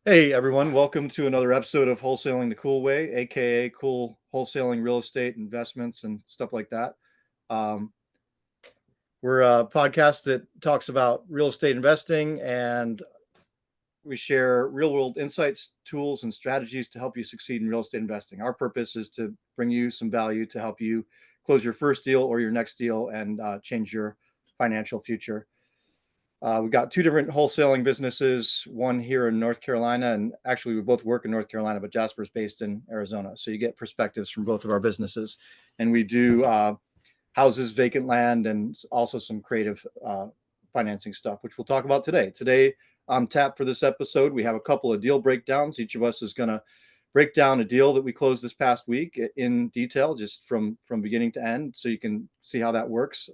Hey everyone, welcome to another episode of Wholesaling the Cool Way, aka cool wholesaling real estate investments and stuff like that. Um, we're a podcast that talks about real estate investing, and we share real world insights, tools, and strategies to help you succeed in real estate investing. Our purpose is to bring you some value to help you close your first deal or your next deal and change your financial future. We've got two different wholesaling businesses, one here in North Carolina, and actually we both work in North Carolina, but Jasper's based in Arizona. So you get perspectives from both of our businesses. And we do houses, vacant land, and also some creative financing stuff, which we'll talk about today. Today, on tap for this episode, we have a couple of deal breakdowns. Each of us is going to break down a deal that we closed this past week in detail, just from beginning to end, so you can see how that works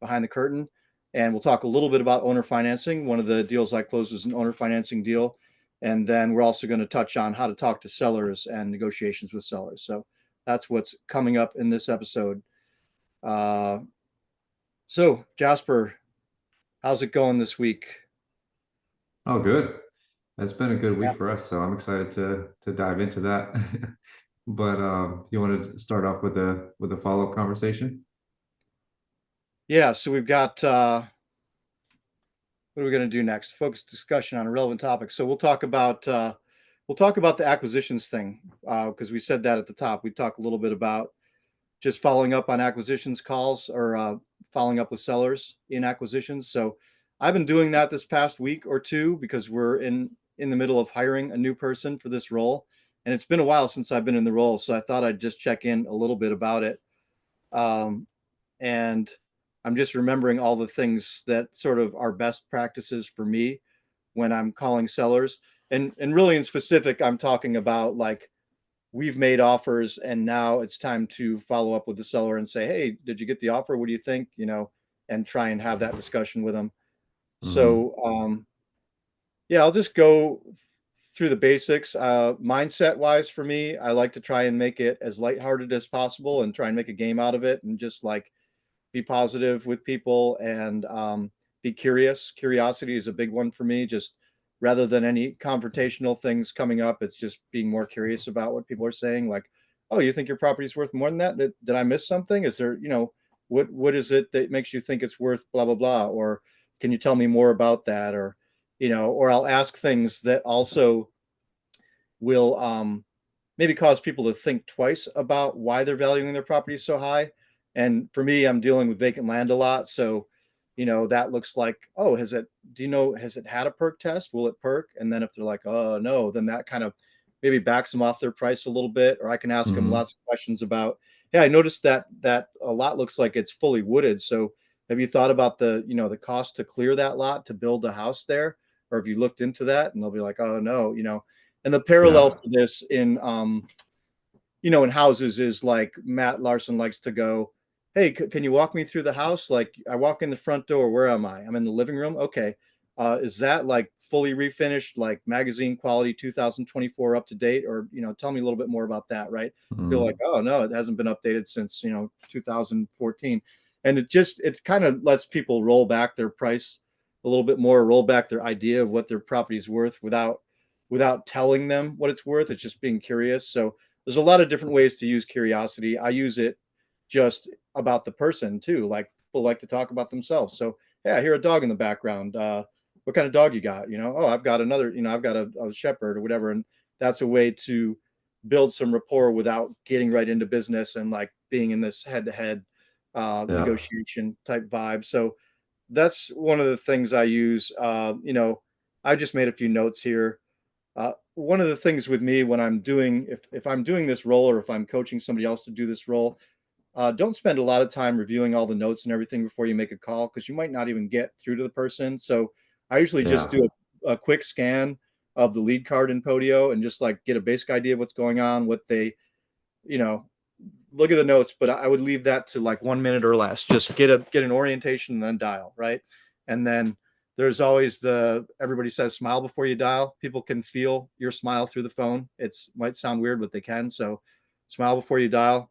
behind the curtain. And we'll talk a little bit about owner financing. One of the deals I closed was an owner financing deal. And then we're also going to touch on how to talk to sellers and negotiations with sellers. So that's what's coming up in this episode. Uh, so, Jasper, how's it going this week? Oh, good. It's been a good Yeah. week for us, so I'm excited to dive into that. But you want to start off with a follow-up conversation? Yeah. So we've got what are we going to do next? Focus discussion on a relevant topic. So we'll talk about the acquisitions thing because we said that at the top. We talk a little bit about just following up on acquisitions calls or following up with sellers in acquisitions. So I've been doing that this past week or two because we're in the middle of hiring a new person for this role, and it's been a while since I've been in the role. So I thought I'd just check in a little bit about it. Um, and I'm just remembering all the things that sort of are best practices for me when I'm calling sellers. And really in specific, I'm talking about like we've made offers and now it's time to follow up with the seller and say, hey, did you get the offer? What do you think? And try and have that discussion with them. Hmm. So yeah, I'll just go through the basics. Mindset wise for me, I like to try and make it as lighthearted as possible and try and make a game out of it and just like be positive with people and be curious. Curiosity is a big one for me. Just rather than any confrontational things coming up, it's just being more curious about what people are saying. Like, oh, you think your property is worth more than that? Did I miss something? Is there, what is it that makes you think it's worth blah blah blah? Or can you tell me more about that? Or, or I'll ask things that also will maybe cause people to think twice about why they're valuing their property so high. And for me, I'm dealing with vacant land a lot. So, that looks like, oh, has it had a perk test? Will it perk? And then if they're like, oh, no, then that kind of maybe backs them off their price a little bit. Or I can ask them Hmm. lots of questions about, hey, I noticed that a lot looks like it's fully wooded. So have you thought about the cost to clear that lot to build a house there? Or have you looked into that? And they'll be like, oh, no, and the parallel Yeah. for this in houses is like Matt Larson likes to go, hey, can you walk me through the house? Like I walk in the front door, where am I? I'm in the living room. Okay. Is that like fully refinished, like magazine quality 2024 up to date? Or, tell me a little bit more about that, right? Feel like, Hmm. oh no, it hasn't been updated since, 2014. And it kind of lets people roll back their price a little bit more, roll back their idea of what their property is worth without telling them what it's worth. It's just being curious. So there's a lot of different ways to use curiosity. I use it just about the person too. Like people like to talk about themselves. So, hey, I hear a dog in the background. What kind of dog you got? Oh, I've got another, I've got a shepherd or whatever. And that's a way to build some rapport without getting right into business and like being in this head to head Yeah. negotiation type vibe. So that's one of the things I use. I just made a few notes here. One of the things with me when if I'm doing this role or if I'm coaching somebody else to do this role, don't spend a lot of time reviewing all the notes and everything before you make a call because you might not even get through to the person. So I usually just Yeah. do a quick scan of the lead card in Podio and just like get a basic idea of what's going on, what they, you know, look at the notes, but I would leave that to like 1 minute or less. Just get an orientation and then dial, right? And then there's always the everybody says smile before you dial. People can feel your smile through the phone. It's might sound weird, but they can. So smile before you dial.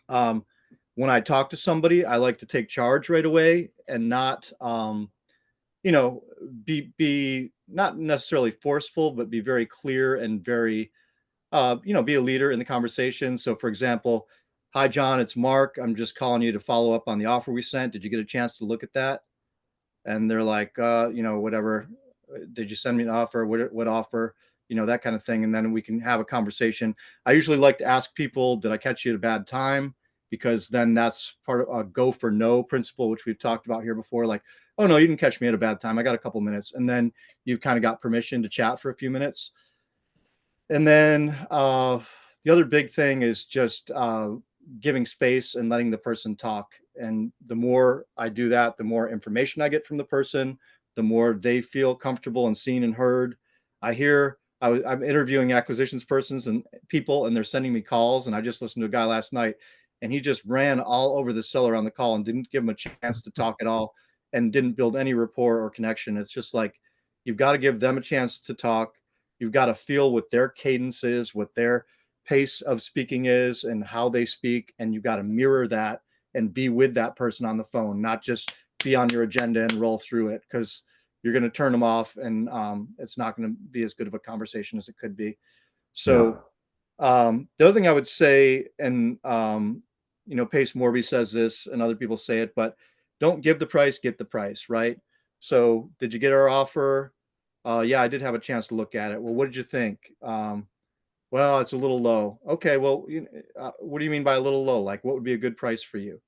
Um, when I talk to somebody, I like to take charge right away and not you know, be not necessarily forceful, but be very clear and very, be a leader in the conversation. So, for example, hi, John, it's Mark. I'm just calling you to follow up on the offer we sent. Did you get a chance to look at that? And they're like, whatever. Did you send me an offer? What offer? That kind of thing. And then we can have a conversation. I usually like to ask people, did I catch you at a bad time? Because then that's part of a go for no principle, which we've talked about here before. Like, oh no, you didn't catch me at a bad time. I got a couple minutes. And then you've kind of got permission to chat for a few minutes. And then the other big thing is just giving space and letting the person talk. And the more I do that, the more information I get from the person, the more they feel comfortable and seen and heard. I'm interviewing acquisitions persons and people, and they're sending me calls. And I just listened to a guy last night, and he just ran all over the seller on the call and didn't give him a chance to talk at all, and didn't build any rapport or connection. It's just like you've got to give them a chance to talk. You've got to feel what their cadence is, what their pace of speaking is, and how they speak. And you've got to mirror that and be with that person on the phone, not just be on your agenda and roll through it, because you're going to turn them off, and it's not going to be as good of a conversation as it could be. Yeah. So the other thing I would say, and Pace Morby says this, and other people say it, but don't give the price, get the price, right? So, did you get our offer? Yeah, I did have a chance to look at it. Well, what did you think? Well, it's a little low. Okay, well, what do you mean by a little low? Like, what would be a good price for you?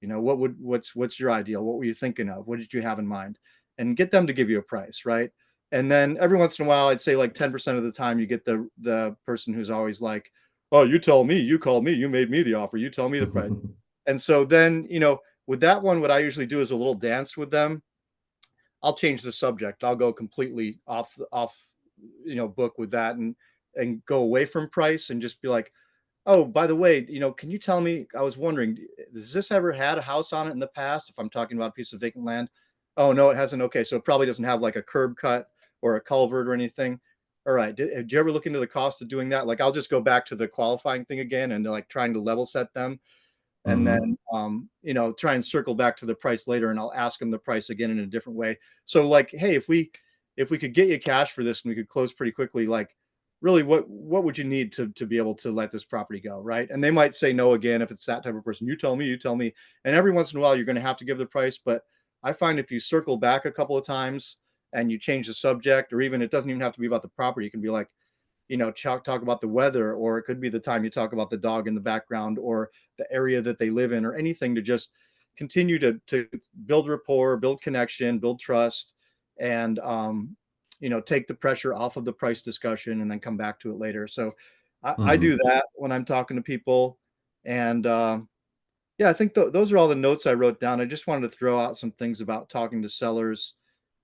What's your ideal? What were you thinking of? What did you have in mind? And get them to give you a price, right? And then every once in a while, I'd say like 10% of the time, you get the person who's always like, "Oh, you tell me, you called me, you made me the offer, you tell me the price." And so then, with that one, what I usually do is a little dance with them. I'll change the subject. I'll go completely off book with that, and go away from price and just be like, "Oh, by the way, can you tell me, I was wondering, has this ever had a house on it in the past?" If I'm talking about a piece of vacant land. Oh, no, it hasn't. Okay, so it probably doesn't have like a curb cut or a culvert or anything. All right. Did you ever look into the cost of doing that? Like, I'll just go back to the qualifying thing again, and like trying to level set them, and Hmm. then try and circle back to the price later, and I'll ask them the price again in a different way. So like, hey, if we could get you cash for this and we could close pretty quickly, like, really, what would you need to be able to let this property go, right? And they might say no again. If it's that type of person, you tell me. And every once in a while you're going to have to give the price, but I find if you circle back a couple of times and you change the subject, or even, it doesn't even have to be about the property, you can be like, talk about the weather, or it could be the time you talk about the dog in the background, or the area that they live in, or anything to just continue to build rapport, build connection, build trust, and take the pressure off of the price discussion, and then come back to it later. So I do Hmm. that when I'm talking to people. And yeah, I think those are all the notes I wrote down. I just wanted to throw out some things about talking to sellers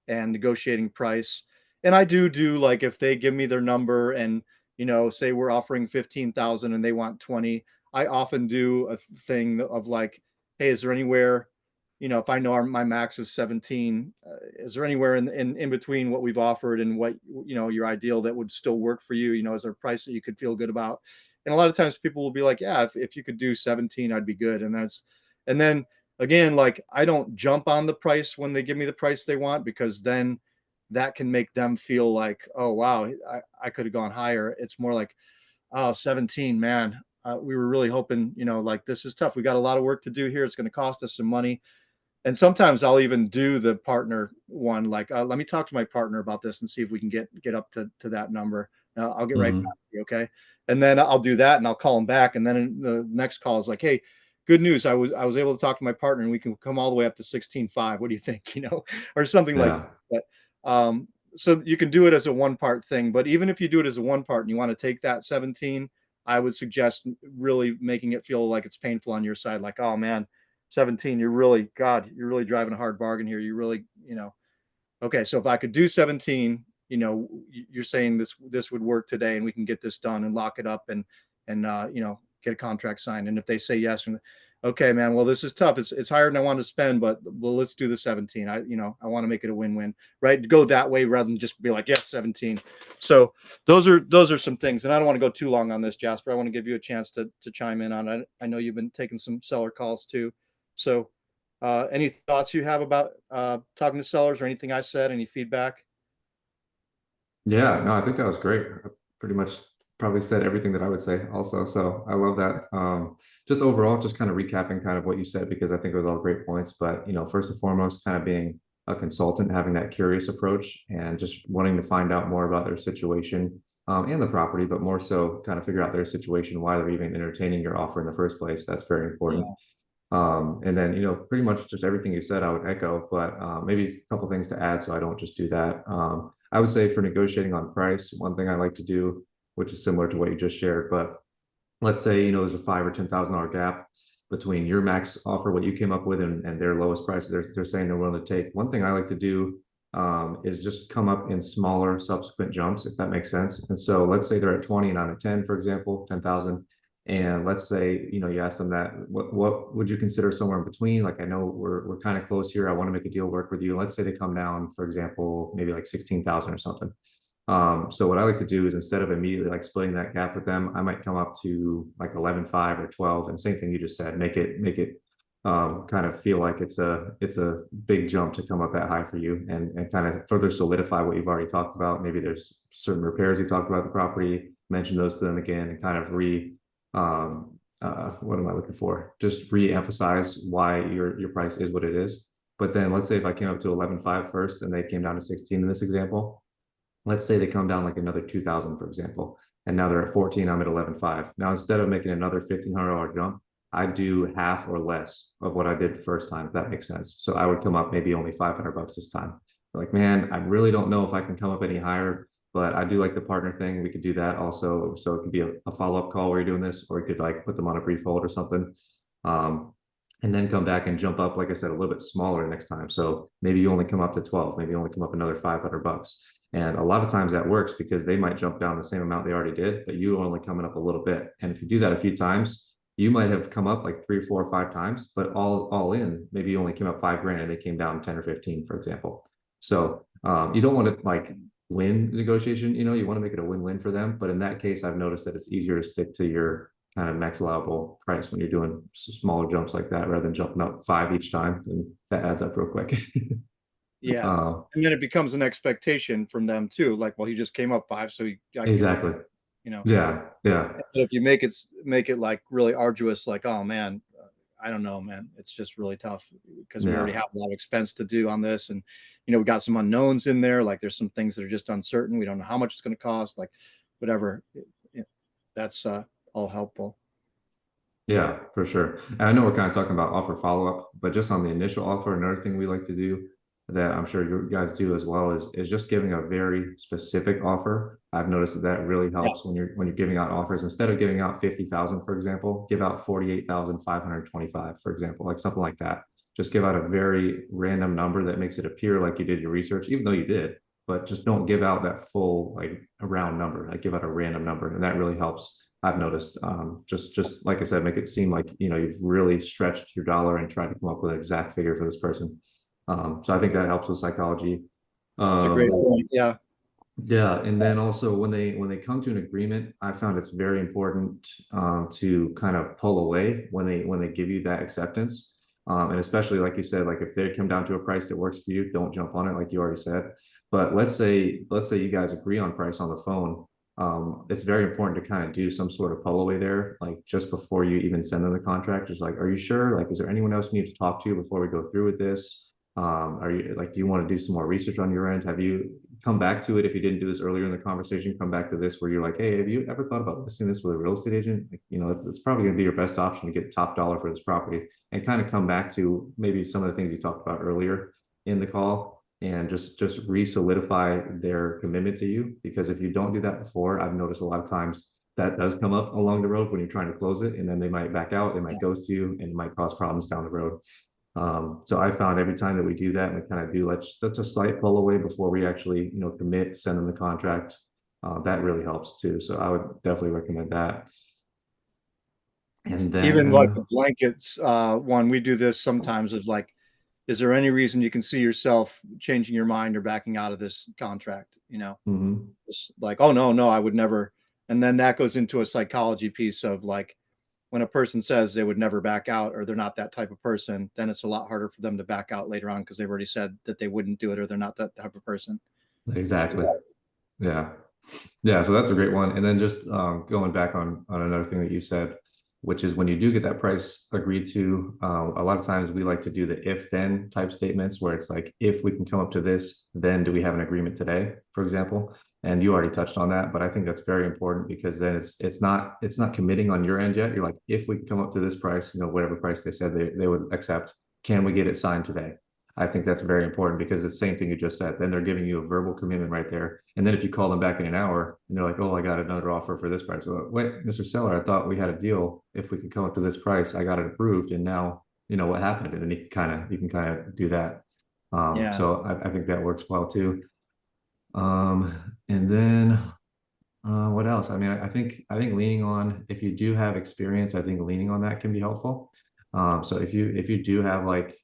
and negotiating price. And I do like, if they give me their number and, say we're offering 15,000 and they want 20, I often do a thing of like, hey, is there anywhere, if I know my max is 17, is there anywhere in between what we've offered and what, your ideal, that would still work for you? Is there a price that you could feel good about? And a lot of times people will be like, yeah, if you could do 17, I'd be good. And then again, like, I don't jump on the price when they give me the price they want, because then that can make them feel like, oh wow, I could have gone higher. It's more like, oh, 17, man, we were really hoping, like, this is tough, we got a lot of work to do here, it's going to cost us some money. And sometimes I'll even do the partner one, like, let me talk to my partner about this and see if we can get up to that number. I'll get right back Hmm. to you, okay? And then I'll do that, and I'll call him back, and then the next call is like, hey, good news, I was able to talk to my partner, and we can come all the way up to 16.5. What do you think? Or something like Yeah. that. But so you can do it as a one part thing, but even if you do it as a one part and you want to take that 17, I would suggest really making it feel like it's painful on your side, like, oh man, 17, you're really driving a hard bargain here. You really, okay, so if I could do 17, you're saying this would work today, and we can get this done and lock it up, and get a contract signed. And if they say yes, and okay, man, well, this is tough. It's higher than I want to spend, but well, let's do the 17. I want to make it a win-win, right? Go that way rather than just be like, yes, 17. So those are some things. And I don't want to go too long on this, Jasper. I want to give you a chance to chime in on it. I know you've been taking some seller calls too. So any thoughts you have about talking to sellers, or anything I said, any feedback? Yeah, no, I think that was great. I pretty much probably said everything that I would say also. So I love that. Just overall, just kind of recapping kind of what you said, because I think it was all great points. But, first and foremost, kind of being a consultant, having that curious approach and just wanting to find out more about their situation, and the property, but more so kind of figure out their situation, why they're even entertaining your offer in the first place. That's very important. Yeah. And then, pretty much just everything you said, I would echo, but maybe a couple things to add so I don't just do that. I would say for negotiating on price, one thing I like to do, which is similar to what you just shared, but let's say, there's a five or $10,000 gap between your max offer, what you came up with, and their lowest price they're saying they're willing to take. One thing I like to do is just come up in smaller subsequent jumps, if that makes sense. And so let's say they're at 20 and I'm at 10, for example, 10,000. And let's say, you ask them that, what would you consider somewhere in between? Like, I know we're kind of close here. I want to make a deal work with you. Let's say they come down, for example, maybe like 16,000 or something. So what I like to do is, instead of immediately like splitting that gap with them, I might come up to like 11.5 or 12, and same thing you just said, make it kind of feel like it's a big jump to come up that high for you, and kind of further solidify what you've already talked about. Maybe there's certain repairs you talked about the property, mention those to them again, and kind of what am I looking for? Just re-emphasize why your price is what it is. But then let's say if I came up to 11.5 first and they came down to 16 in this example, let's say they come down like another 2,000, for example, and now they're at 14, I'm at 11.5. Now, instead of making another $1,500 jump, I do half or less of what I did the first time, if that makes sense. So I would come up maybe only $500 this time. Like, man, I really don't know if I can come up any higher, but I do like the partner thing. We could do that also. So it could be a follow-up call where you're doing this, or you could like put them on a brief hold or something. Um, and then come back and jump up, like I said, a little bit smaller next time. So maybe you only come up to 12, maybe you only come up another $500. And a lot of times that works because they might jump down the same amount they already did, but you are only coming up a little bit. And if you do that a few times, you might have come up like 3, 4, or 5 times, but all in, maybe you only came up 5 grand and they came down 10 or 15, for example. So you don't want to like win the negotiation, you want to make it a win-win for them. But in that case, I've noticed that it's easier to stick to your kind of max allowable price when you're doing smaller jumps like that, rather than jumping up 5 each time. And that adds up real quick. Yeah. And then it becomes an expectation from them too. Like, well, he just came up 5, so I came up, Exactly. you know. Yeah. Yeah. But if you make it like really arduous, like, oh man, I don't know, man, it's just really tough because we already Yeah. have a lot of expense to do on this, and we got some unknowns in there. Like, there's some things that are just uncertain. We don't know how much it's going to cost. Like, whatever. That's all helpful. Yeah, for sure. And I know we're kind of talking about offer follow-up, but just on the initial offer, another thing we like to do that I'm sure you guys do as well is just giving a very specific offer. I've noticed that really Yeah. helps when you're giving out offers. Instead of giving out 50,000, for example, give out 48,525, for example, like something like that. Just give out a very random number that makes it appear like you did your research, even though you did, but just don't give out that full, like, a round number. Like, give out a random number, and that really helps. I've noticed, just like I said, make it seem like you've really stretched your dollar and tried to come up with an exact figure for this person. So I think that helps with psychology. It's a great Um, point. Yeah. yeah, and then also when they come to an agreement, I found it's very important to kind of pull away when they give you that acceptance, and especially like you said, like if they come down to a price that works for you, don't jump on it, like you already said. But let's say you guys agree on price on the phone. It's very important to kind of do some sort of pull away there, like just before you even send them the contract. Just like, are you sure? Like, is there anyone else you need to talk to before we go through with this? Are you like, do you want to do some more research on your end? Have you come back to it, if you didn't do this earlier in the conversation, come back to this where you're like, hey, have you ever thought about listing this with a real estate agent? Like, it's probably going to be your best option to get top dollar for this property, and kind of come back to maybe some of the things you talked about earlier in the call, and just re-solidify their commitment to you. Because if you don't do that before, I've noticed a lot of times that does come up along the road when you're trying to close it, and then they might back out, they might ghost you, and it might cause problems down the road. So I found every time that we do that, and we kind of do that's a slight pull away before we actually, commit, send them the contract. That really helps too. So I would definitely recommend that. And Even like the then, blankets one, we do this sometimes, is like, is there any reason you can see yourself changing your mind or backing out of this contract? mhm, It's like, oh no, I would never. And then that goes into a psychology piece of like, when a person says they would never back out, or they're not that type of person, then it's a lot harder for them to back out later on because they've already said that they wouldn't do it, or they're not that type of person. exactly. Yeah. Yeah, so that's a great one. And then just going back on another thing that you said, which is when you do get that price agreed to, a lot of times we like to do the if then type statements where it's like, if we can come up to this, then do we have an agreement today, for example? And you already touched on that, but I think that's very important because then it's not committing on your end yet. You're like, if we can come up to this price, whatever price they said they would accept, can we get it signed today? I think that's very important because it's the same thing you just said. Then they're giving you a verbal commitment right there. And then if you call them back in an hour and they're like, oh, I got another offer for this price. Well, wait, Mr. Seller, I thought we had a deal. If we could come up to this price, I got it approved. And now what happened. And then you can kind of do that. Yeah. So I think that works well too. And then what else? I mean, I think leaning on, if you do have experience, I think leaning on that can be helpful. So if you do have like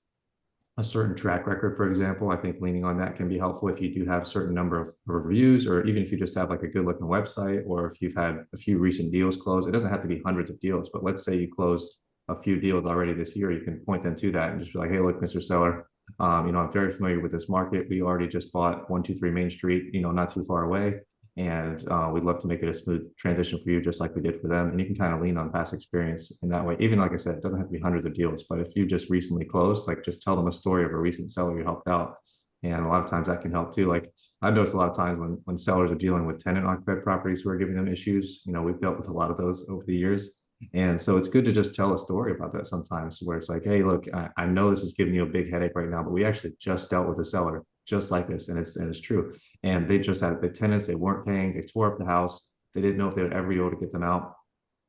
a certain track record, for example, I think leaning on that can be helpful if you do have a certain number of reviews, or even if you just have like a good looking website, or if you've had a few recent deals closed. It doesn't have to be hundreds of deals, but let's say you closed a few deals already this year, you can point them to that and just be like, hey, look, Mr. Seller, I'm very familiar with this market. We already just bought 123 Main Street, not too far away. And we'd love to make it a smooth transition for you, just like we did for them. And you can kind of lean on past experience in that way. Even like I said, it doesn't have to be hundreds of deals, but if you just recently closed, like just tell them a story of a recent seller you helped out. And a lot of times that can help too. Like I've noticed a lot of times when sellers are dealing with tenant occupied properties who are giving them issues, we've dealt with a lot of those over the years. And so it's good to just tell a story about that sometimes, where it's like, hey, look, I know this is giving you a big headache right now, but we actually just dealt with a seller just like this, and it's true. And they just had the tenants, they weren't paying, they tore up the house, they didn't know if they would ever be able to get them out.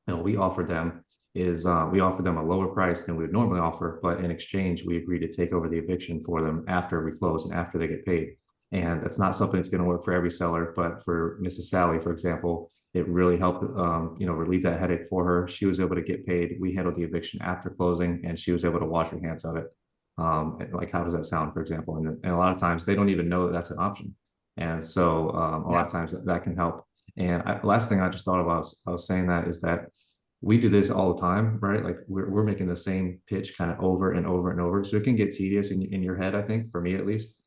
We offered them we offered them a lower price than we would normally offer, but in exchange, we agreed to take over the eviction for them after we close and after they get paid. And that's not something that's going to work for every seller, but for Mrs. Sally, for example, it really helped, relieve that headache for her. She was able to get paid. We handled the eviction after closing, and she was able to wash her hands of it. Like, how does that sound, for example? And a lot of times they don't even know that that's an option. And so a lot Yeah. of times that can help. And last thing I just thought about, I was saying that is that we do this all the time, right? Like we're making the same pitch kind of over and over and over. So it can get tedious in your head, I think, for me at least.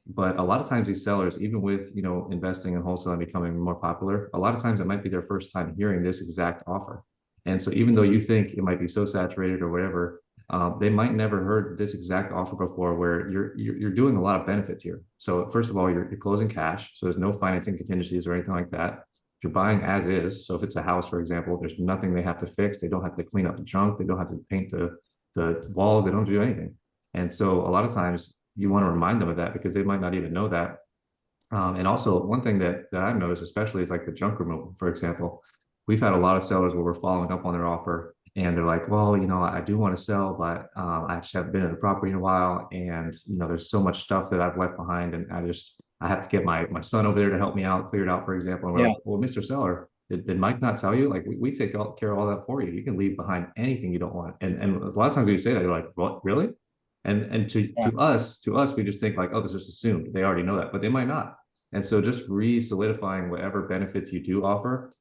But a lot of times these sellers, even with, investing in wholesale and becoming more popular, a lot of times it might be their first time hearing this exact offer. And so even though you think it might be so saturated or whatever, they might never heard this exact offer before, where you're doing a lot of benefits here. So first of all, you're closing cash, so there's no financing contingencies or anything like that. You're buying as is. So if it's a house, for example, there's nothing they have to fix. They don't have to clean up the junk. They don't have to paint the walls. They don't do anything. And so a lot of times you want to remind them of that because they might not even know that. And also one thing that I've noticed, especially, is like the junk removal, for example. We've had a lot of sellers where we're following up on their offer and they're like, well, I do want to sell, but I just haven't been in the property in a while. And, there's so much stuff that I've left behind, and I have to get my son over there to help me out, clear it out, for example. And we're Yeah. like, well, Mr. Seller, did Mike not tell you? Like, we take care of all that for you. You can leave behind anything you don't want. And a lot of times when you say that, you're like, what, really? And to Yeah. to us, we just think like, oh, this is assumed. They already know that, but they might not. And so just re-solidifying whatever benefits you do offer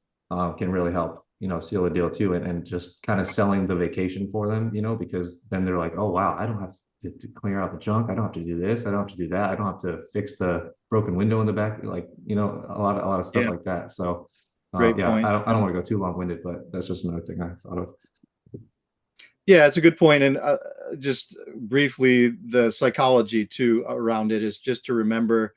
can really help, seal a deal too. And just kind of selling the vacation for them, because then they're like, oh, wow, I don't have to clear out the junk. I don't have to do this. I don't have to do that. I don't have to fix the broken window in the back. Like, a lot of stuff Yeah. like that. So Great yeah, point. I don't want to go too long-winded, but that's just another thing I thought of. Yeah, it's a good point. And just briefly, the psychology too around it is just to remember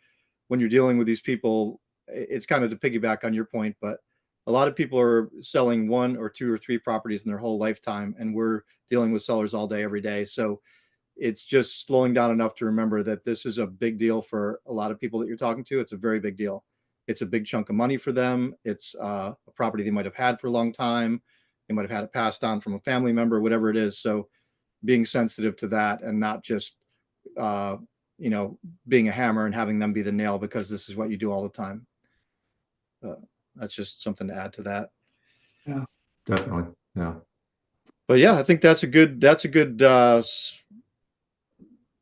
when you're dealing with these people, it's kind of to piggyback on your point, but a lot of people are selling one or two or three properties in their whole lifetime, and we're dealing with sellers all day, every day. So it's just slowing down enough to remember that this is a big deal for a lot of people that you're talking to. It's a very big deal. It's a big chunk of money for them. It's a property they might have had for a long time. They might have had it passed on from a family member, whatever it is. So being sensitive to that and not just, uh, being a hammer and having them be the nail because this is what you do all the time. Uh, that's just something to add to that. Yeah, definitely. Yeah. But yeah, I think that's a good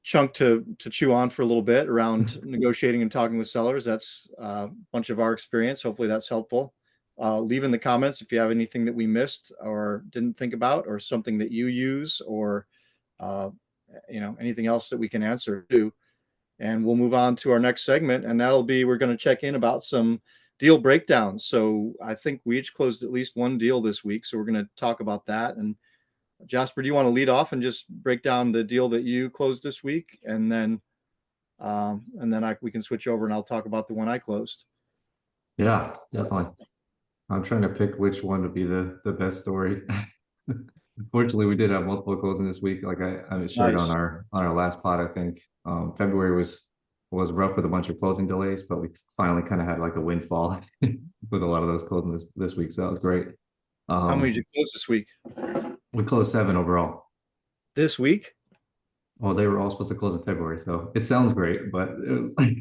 chunk to chew on for a little bit around negotiating and talking with sellers. That's a bunch of our experience. Hopefully that's helpful. Leave in the comments if you have anything that we missed or didn't think about, or something that you use, or uh, anything else that we can answer to. And we'll move on to our next segment, and that'll be, we're going to check in about some deal breakdowns. So I think we each closed at least one deal this week. So we're going to talk about that. And Jasper, do you want to lead off and just break down the deal that you closed this week, and then we can switch over and I'll talk about the one I closed. Yeah, definitely. I'm trying to pick which one to be the best story. Fortunately, we did have multiple closing this week. Like I shared Nice. on our last pod, I think February was rough with a bunch of closing delays, but we finally kind of had like a windfall with a lot of those closing this week. So that was great. How many did Um, you close this week? we closed 7 overall. This week? Well, they were all supposed to close in February, so it sounds great, but it was like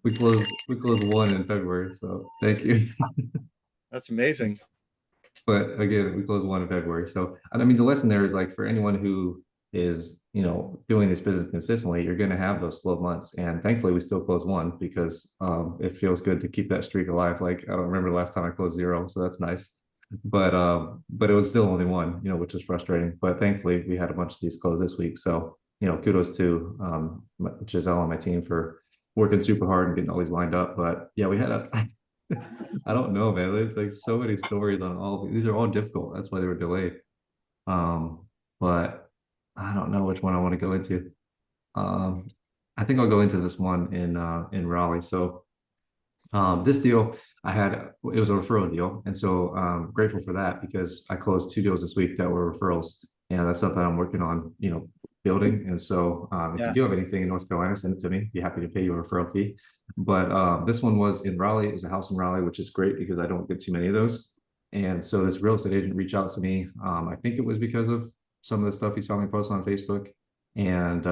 we closed 1 in February. So thank you. That's amazing. But again, we closed 1 in February. So, and I mean, the lesson there is like for anyone who is, doing this business consistently, you're going to have those slow months. And thankfully, we still closed 1 because it feels good to keep that streak alive. Like I don't remember the last time I closed 0, so that's nice. But it was still only 1, which is frustrating. But thankfully, we had a bunch of these closed this week. So, kudos to Giselle and my team for working super hard and getting all these lined up. But yeah, we had a I don't know, man. There's like so many stories on all these are all difficult. That's why they were delayed. Um, but I don't know which one I want to go into. Um, I think I'll go into this one in Raleigh. So this deal I had it was a referral deal, and so grateful for that because I closed 2 deals this week that were referrals, and that's something I'm working on, building. And so if you Yeah. do have anything in North Carolina, send it to me. Be happy to pay you a referral fee. But this one was in Raleigh. It was a house in Raleigh, which is great because I don't get too many of those. And so this real estate agent reached out to me. I think it was because of some of the stuff he saw me post on Facebook. And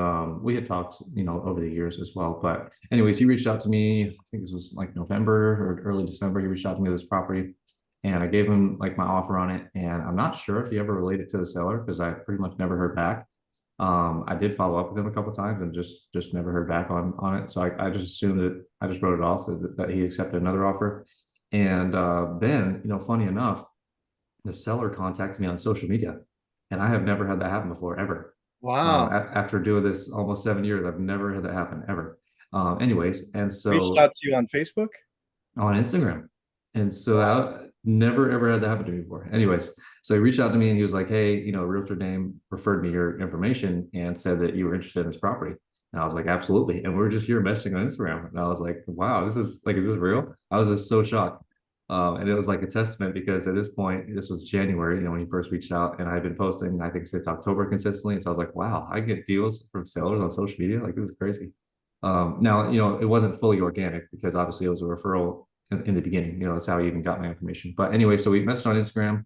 we had talked, over the years as well. But anyways, he reached out to me. I think this was like November or early December. He reached out to me with this property, and I gave him like my offer on it. And I'm not sure if he ever related to the seller because I pretty much never heard back. I did follow up with him a couple of times and just never heard back on it. So I just assumed that I just wrote it off that he accepted another offer. And then, funny enough, the seller contacted me on social media, and I have never had that happen before ever. Wow. After doing this almost 7 years, I've never had that happen ever. Anyways, and Reached so out to you on Facebook? on Instagram. And so Wow. I never ever had that happen to me before. Anyways, so he reached out to me and he was like, "Hey, realtor name referred me your information and said that you were interested in this property." And I was like, "Absolutely." And we were just here messaging on Instagram. And I was like, "Wow, is this real?" I was just so shocked. And it was like a testament because at this point, this was January, when he first reached out, and I've been posting, I think since October consistently. And so I was like, wow, I get deals from sellers on social media. Like, this is crazy. Now, it wasn't fully organic because obviously it was a referral in the beginning. That's how he even got my information. But anyway, so we messaged on Instagram,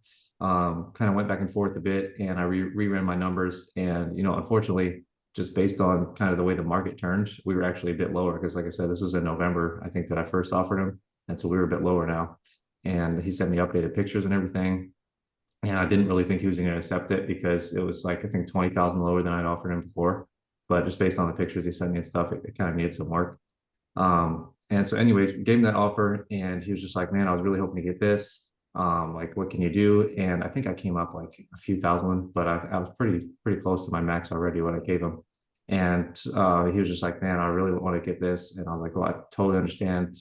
kind of went back and forth a bit, and I reran my numbers. And, unfortunately, just based on kind of the way the market turned, we were actually a bit lower because, like I said, this was in November, I think, that I first offered him. And so we were a bit lower now. And he sent me updated pictures and everything. And I didn't really think he was going to accept it because it was like, I think 20,000 lower than I'd offered him before. But just based on the pictures he sent me and stuff, it kind of needed some work. And so anyways, we gave him that offer and he was just like, man, I was really hoping to get this. Like, what can you do? And I think I came up like a few thousand, but I was pretty close to my max already, what I gave him. And he was just like, man, I really want to get this. And I was like, well, I totally understand.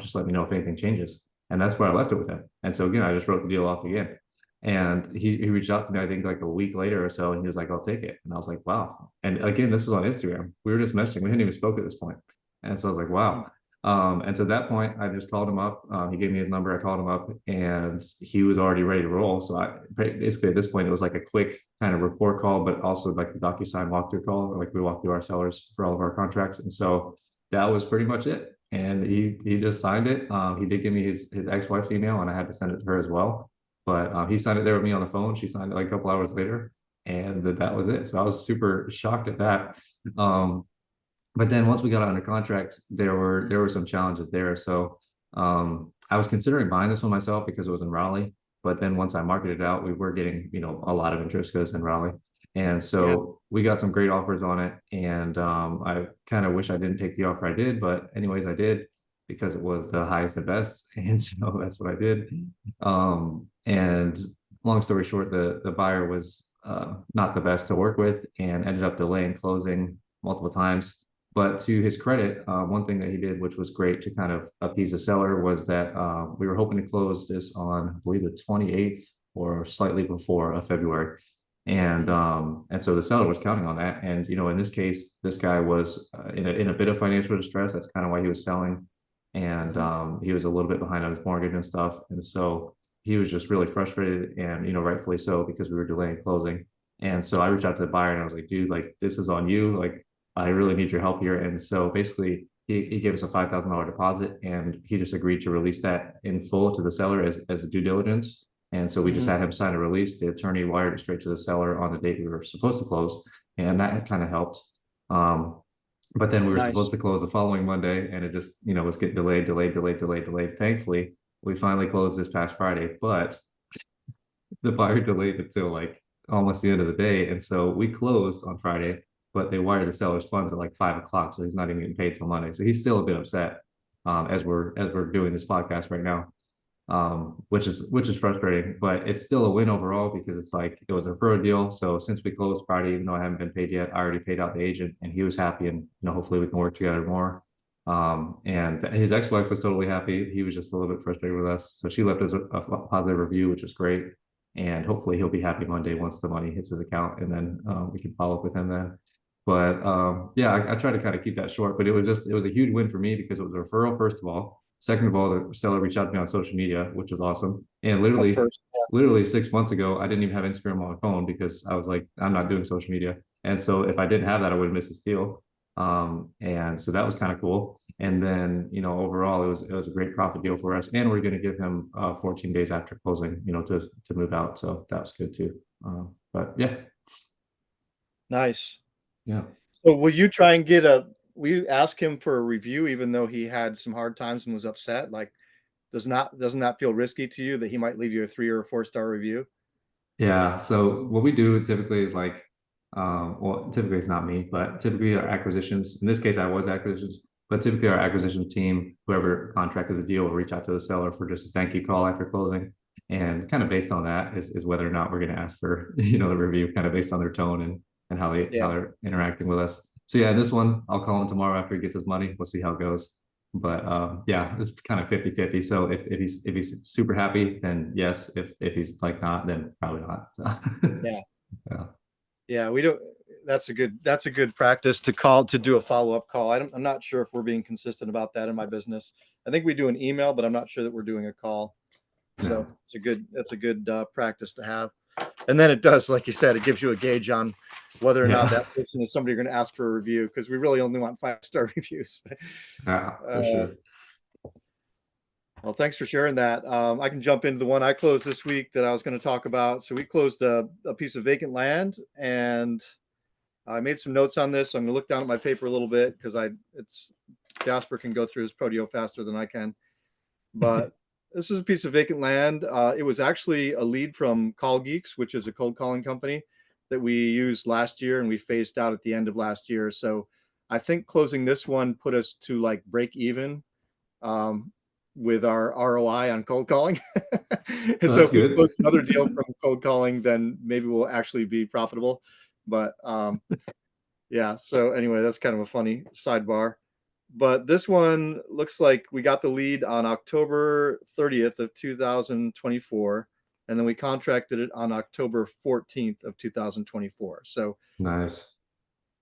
Just let me know if anything changes. And that's where I left it with him. And so again, I just wrote the deal off again. And he reached out to me, I think like a week later or so, and he was like, I'll take it. And I was like, wow. And again, this was on Instagram. We were just messaging. We hadn't even spoke at this point. And so I was like, wow. And so at that point, I just called him up. He gave me his number. I called him up, and he was already ready to roll. So I basically at this point, it was like a quick kind of report call, but also like the DocuSign walkthrough call. Like we walked through our sellers for all of our contracts, and so that was pretty much it. And he just signed it. He did give me his ex-wife's email, and I had to send it to her as well. But he signed it there with me on the phone. She signed it like a couple hours later, and that was it. So I was super shocked at that. But then once we got under contract, there were some challenges there. So I was considering buying this one myself because it was in Raleigh. But then once I marketed it out, we were getting, a lot of interest because in Raleigh. And Yeah. so we got some great offers on it. And I kind of wish I didn't take the offer I did, but anyways, I did because it was the highest and best. And so that's what I did. And long story short, the buyer was not the best to work with and ended up delaying closing multiple times. But to his credit, one thing that he did, which was great to kind of appease the seller, was that we were hoping to close this on, I believe, the 28th or slightly before of February. And so the seller was counting on that. And in this case, this guy was in a bit of financial distress. That's kind of why he was selling, and he was a little bit behind on his mortgage and stuff. And so he was just really frustrated, and rightfully so, because we were delaying closing. And so I reached out to the buyer and I was like, dude, like this is on you. Like I really need your help here. And so basically he gave us a $5,000 deposit, and he just agreed to release that in full to the seller as a due diligence. And so we just had him sign a release. The attorney wired it straight to the seller on the date we were supposed to close. And that kind of helped. But then we were supposed Nice. to close the following Monday, and it just, was getting delayed. Thankfully, we finally closed this past Friday, but the buyer delayed it till like almost the end of the day. And so we closed on Friday, but they wired the seller's funds at like 5 o'clock. So he's not even getting paid till Monday. So he's still a bit upset as we're doing this podcast right now. Which is frustrating, but it's still a win overall because it's like it was a referral deal. So since we closed Friday, even though I haven't been paid yet, I already paid out the agent, and he was happy, and hopefully we can work together more. And his ex-wife was totally happy. He was just a little bit frustrated with us, so she left us a positive review, which was great. And hopefully he'll be happy Monday once the money hits his account, and then we can follow up with him then. But yeah, I try to kind of keep that short, but it was a huge win for me because it was a referral, first of all. Second of all, the seller reached out to me on social media, which was awesome. And At literally, first, yeah. literally 6 months ago, I didn't even have Instagram on my phone because I was like, I'm not doing social media. And so if I didn't have that, I would have missed a steal. And so that was kind of cool. And then, overall, it was a great profit deal for us. And we're going to give him 14 days after closing, to move out. So that was good too. But yeah, Nice. yeah. So will you ask him for a review even though he had some hard times and was upset? Like, doesn't that feel risky to you that he might leave you a 3 or a 4-star review? Yeah. So what we do typically is like, well, typically it's not me, but typically our acquisitions, in this case, I was acquisitions, but typically our acquisition team, whoever contracted the deal, will reach out to the seller for just a thank you call after closing. And kind of based on that is whether or not we're going to ask for, the review, kind of based on their tone and how Yeah. they're interacting with us. So yeah, this one, I'll call him tomorrow after he gets his money. We'll see how it goes. But yeah, it's kind of 50-50. So if he's super happy, then yes. If he's like not, then probably not. So, Yeah. yeah. Yeah. We don't, that's a good practice to do a follow-up call. I'm not sure if we're being consistent about that in my business. I think we do an email, but I'm not sure that we're doing a call. Yeah. So that's a good practice to have. And then it does, like you said, it gives you a gauge on whether or not Yeah. that person is somebody you're going to ask for a review, because we really only want 5-star reviews. Yeah, for Uh, sure. well, thanks for sharing that. I can jump into the one I closed this week that I was going to talk about. So we closed a piece of vacant land, and I made some notes on this. I'm going to look down at my paper a little bit because it's Jasper can go through his Prodio faster than I can. But this is a piece of vacant land. It was actually a lead from Call Geeks, which is a cold calling company that we used last year and we phased out at the end of last year. So I think closing this one put us to like break even um, with our ROI on cold calling. Well, So that's if we good. close another deal from cold calling, then maybe we'll actually be profitable. But yeah, so anyway, that's kind of a funny sidebar. But this one looks like we got the lead on October 30th of 2024, and then we contracted it on October 14th of 2024. So, Nice.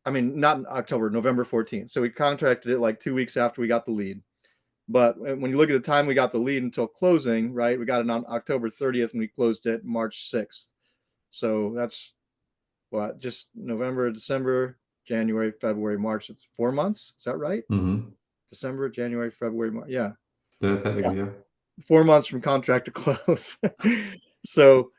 I mean, not in October, November 14th. So we contracted it like 2 weeks after we got the lead. But when you look at the time we got the lead until closing, right? We got it on October 30th and we closed it March 6th. So that's what, just November, December, January, February, March. It's 4 months. Is that right? Mm-hmm. December, January, February, March. Yeah. Yeah, Yeah. technically, yeah. 4 months from contract to close. So,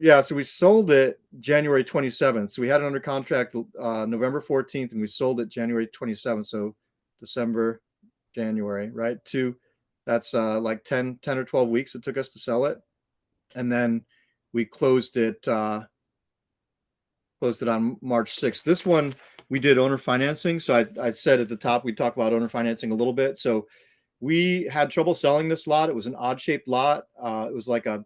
yeah, so we sold it January 27th. So we had it under contract November 14th and we sold it January 27th. So December, January, right? That's like 10 or 12 weeks it took us to sell it. And then we closed it on March 6th. This one we did owner financing. So I said at the top we'd talk about owner financing a little bit. So we had trouble selling this lot. It was an odd shaped lot. It was like a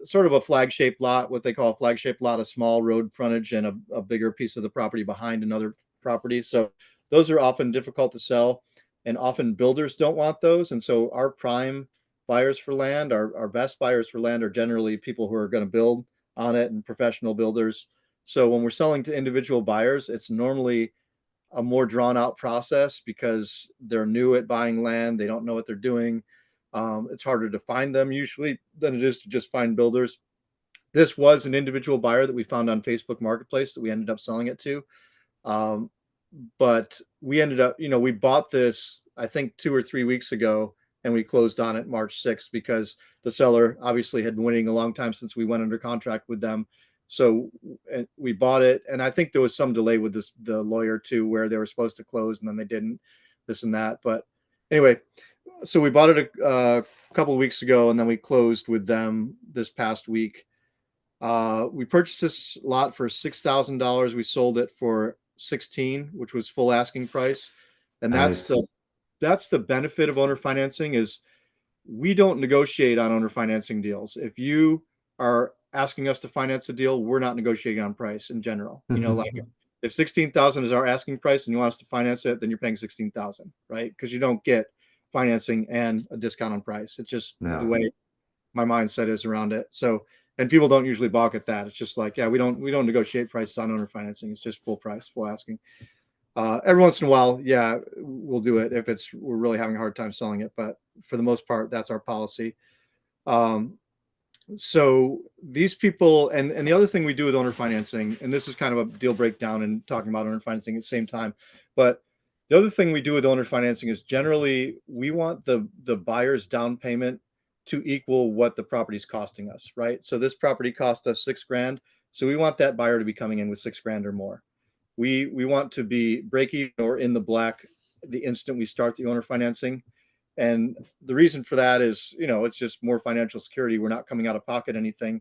sort of a flag shaped lot, what they call a flag shaped lot, a small road frontage and a bigger piece of the property behind another property. So those are often difficult to sell, and often builders don't want those. And so our prime buyers for land, our best buyers for land, are generally people who are going to build on it and professional builders. So when we're selling to individual buyers, it's normally a more drawn out process because they're new at buying land. They don't know what they're doing. It's harder to find them usually than it is to just find builders. This was an individual buyer that we found on Facebook Marketplace that we ended up selling it to. Um, but we ended up, we bought this, I think 2 or 3 weeks ago, and we closed on it March 6th because the seller obviously had been waiting a long time since we went under contract with them. So and we bought it, and I think there was some delay with the lawyer too, where they were supposed to close and then they didn't, this and that. But anyway, so we bought it a couple of weeks ago, and then we closed with them this past week. We purchased this lot for $6,000. We sold it for 16, which was full asking price. And Nice. that's the benefit of owner financing is we don't negotiate on owner financing deals. If you are asking us to finance a deal, we're not negotiating on price in general. Like if 16,000 is our asking price and you want us to finance it, then you're paying 16,000, right? Because you don't get financing and a discount on price. It's just the No. way my mindset is around it. So, and people don't usually balk at that. It's just like, yeah, we don't negotiate prices on owner financing. It's just full price, full asking. Every once in a while, yeah, we'll do it if we're really having a hard time selling it. But for the most part, that's our policy. Um, so these people, and the other thing we do with owner financing, and this is kind of a deal breakdown and talking about owner financing at the same time, but the other thing we do with owner financing is generally we want the buyer's down payment to equal what the property's costing us, right? So this property cost us 6 grand, so we want that buyer to be coming in with 6 grand or more. We want to be break even or in the black the instant we start the owner financing. And the reason for that is, it's just more financial security. We're not coming out of pocket anything.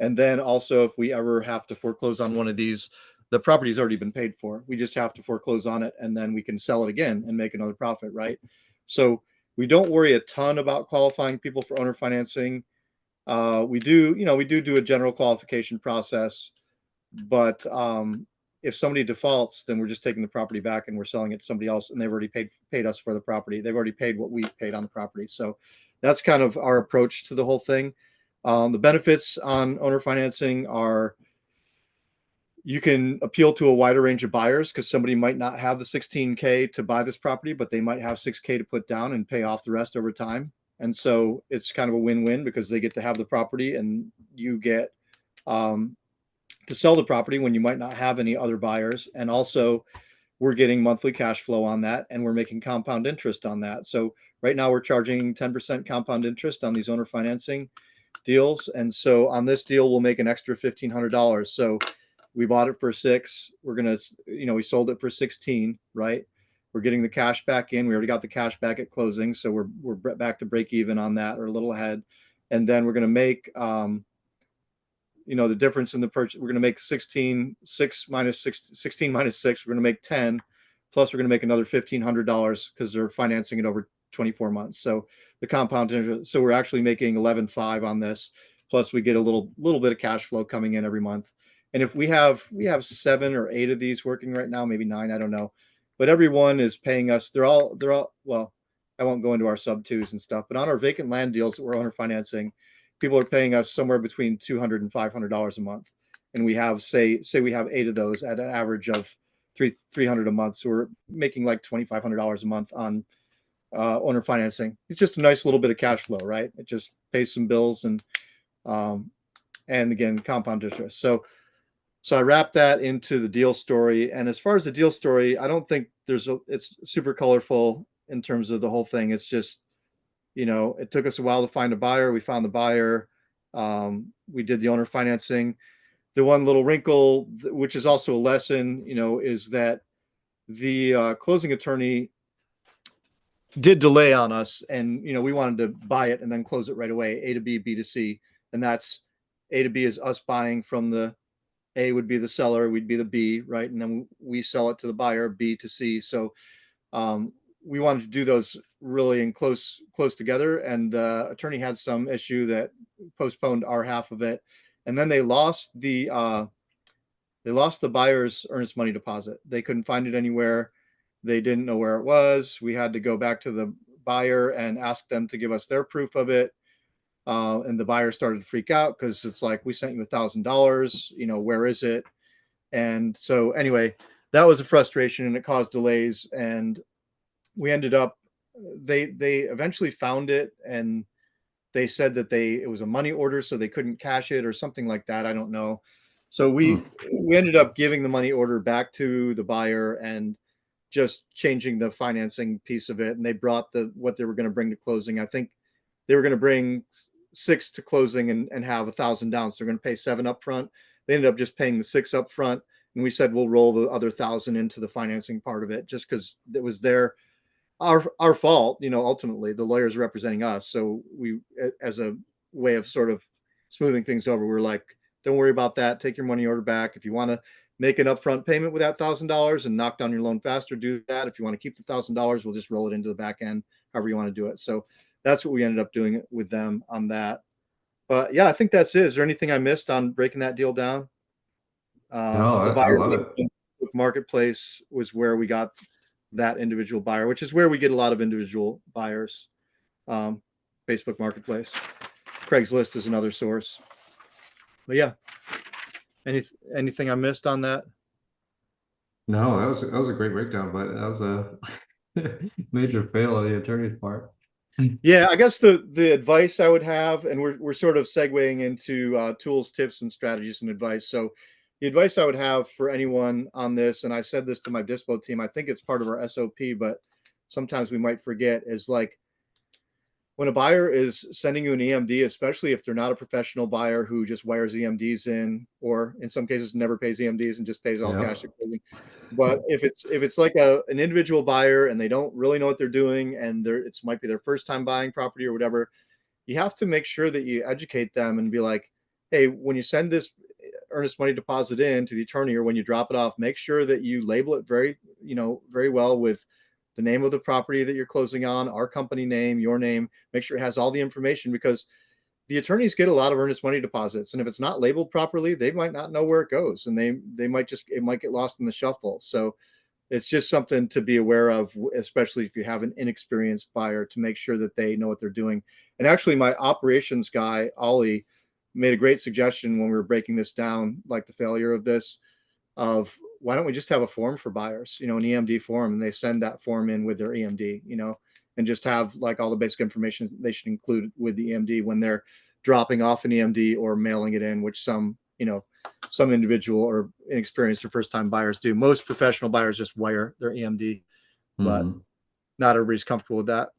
And then also, if we ever have to foreclose on one of these, the property's already been paid for. We just have to foreclose on it, and then we can sell it again and make another profit, right? So we don't worry a ton about qualifying people for owner financing. We do a general qualification process, but if somebody defaults, then we're just taking the property back and we're selling it to somebody else, and they've already paid us for the property. They've already paid what we paid on the property. So that's kind of our approach to the whole thing. The benefits on owner financing are you can appeal to a wider range of buyers because somebody might not have the 16K to buy this property, but they might have 6K to put down and pay off the rest over time. And so it's kind of a win-win because they get to have the property and you get to sell the property when you might not have any other buyers. And also we're getting monthly cash flow on that, and we're making compound interest on that. So right now we're charging 10% compound interest on these owner financing deals. And so on this deal, we'll make an extra $1,500. So we bought it for 6. We sold it for 16, right? We're getting the cash back in. We already got the cash back at closing. So we're back to break even on that, or a little ahead. And then we're going to make, the difference in the purchase. We're going to make 16 minus 6. We're going to make 10, plus we're going to make another $1,500 because they're financing it over 24 months. So the compound interest, so we're actually making 11.5 on this, plus we get a little bit of cash flow coming in every month. And if we have 7 or 8 of these working right now, maybe 9, I don't know, but everyone is paying us. They're all well, I won't go into our sub twos and stuff, but on our vacant land deals that we're owner financing, people are paying us somewhere between $200 and $500 a month. And we have, say we have 8 of those at an average of $300 a month. So we're making like $2,500 a month on owner financing. It's just a nice little bit of cash flow, right? It just pays some bills and again, compound interest. So I wrap that into the deal story. And as far as the deal story, I don't think it's super colorful in terms of the whole thing. It's just, it took us a while to find a buyer. We found the buyer. We did the owner financing. The one little wrinkle, which is also a lesson, is that the closing attorney did delay on us, and we wanted to buy it and then close it right away. A to B, B to C, and that's A to B is us buying from the A would be the seller, we'd be the B, right, and then we sell it to the buyer, B to C. So we wanted to do those really in close together, and the attorney had some issue that postponed our half of it, and then they lost the They lost the buyer's earnest money deposit. They couldn't find it anywhere. They didn't know where it was. We had to go back to the buyer and ask them to give us their proof of it. And the buyer started to freak out because it's like, we sent you $1,000, where is it? And so anyway, that was a frustration and it caused delays. And we ended up, they eventually found it, and they said that it was a money order, so they couldn't cash it or something like that. I don't know. So we Hmm. we ended up giving the money order back to the buyer and just changing the financing piece of it. And they brought what they were going to bring to closing. I think they were going to bring six to closing and have 1,000 down. So they're going to pay seven up front. They ended up just paying the six up front. And we said, we'll roll the other 1,000 into the financing part of it, just because it was our fault. Ultimately the lawyers representing us. So we, as a way of sort of smoothing things over, we were like, don't worry about that. Take your money order back. If you want to make an upfront payment with that $1,000 and knock down your loan faster, do that. If you want to keep the $1,000, we'll just roll it into the back end, however you want to do it. So that's what we ended up doing with them on that. But yeah, I think that's it. Is there anything I missed on breaking that deal down? No, The I buyer love it. marketplace was where we got that individual buyer, which is where we get a lot of individual buyers. Um, Facebook Marketplace. Craigslist is another source. But yeah, anything I missed on that? No, that was a great breakdown, but that was a major fail on the attorney's part. Yeah, I guess the advice I would have, and we're sort of segueing into tools, tips, and strategies and advice. So the advice I would have for anyone on this, and I said this to my dispo team, I think it's part of our SOP, but sometimes we might forget, is like, when a buyer is sending you an EMD, especially if they're not a professional buyer who just wires EMDs in, or in some cases never pays EMDs and just pays all cash Yep. at closing. But if it's like an individual buyer and they don't really know what they're doing, and it might be their first time buying property or whatever, you have to make sure that you educate them and be like, hey, when you send this earnest money deposit in to the attorney, or when you drop it off, make sure that you label it very well with the name of the property that you're closing on, our company name, your name. Make sure it has all the information, because the attorneys get a lot of earnest money deposits, and if it's not labeled properly, they might not know where it goes, and they might it might get lost in the shuffle. So it's just something to be aware of, especially if you have an inexperienced buyer, to make sure that they know what they're doing. And actually, my operations guy, Ollie, made a great suggestion when we were breaking this down, like the failure of this, of why don't we just have a form for buyers, an EMD form, and they send that form in with their EMD, and just have like all the basic information they should include with the EMD when they're dropping off an EMD or mailing it in, which some individual or inexperienced or first time buyers do. Most professional buyers just wire their EMD, but Hmm. not everybody's comfortable with that.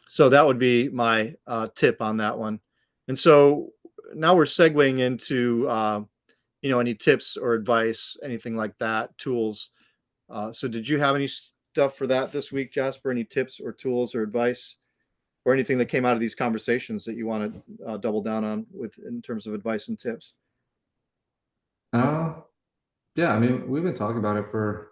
So that would be my tip on that one. And so now we're segueing into any tips or advice, anything like that, tools. So did you have any stuff for that this week, Jasper? Any tips or tools or advice, or anything that came out of these conversations that you want to double down on with in terms of advice and tips? Uh, yeah, I mean, we've been talking about it for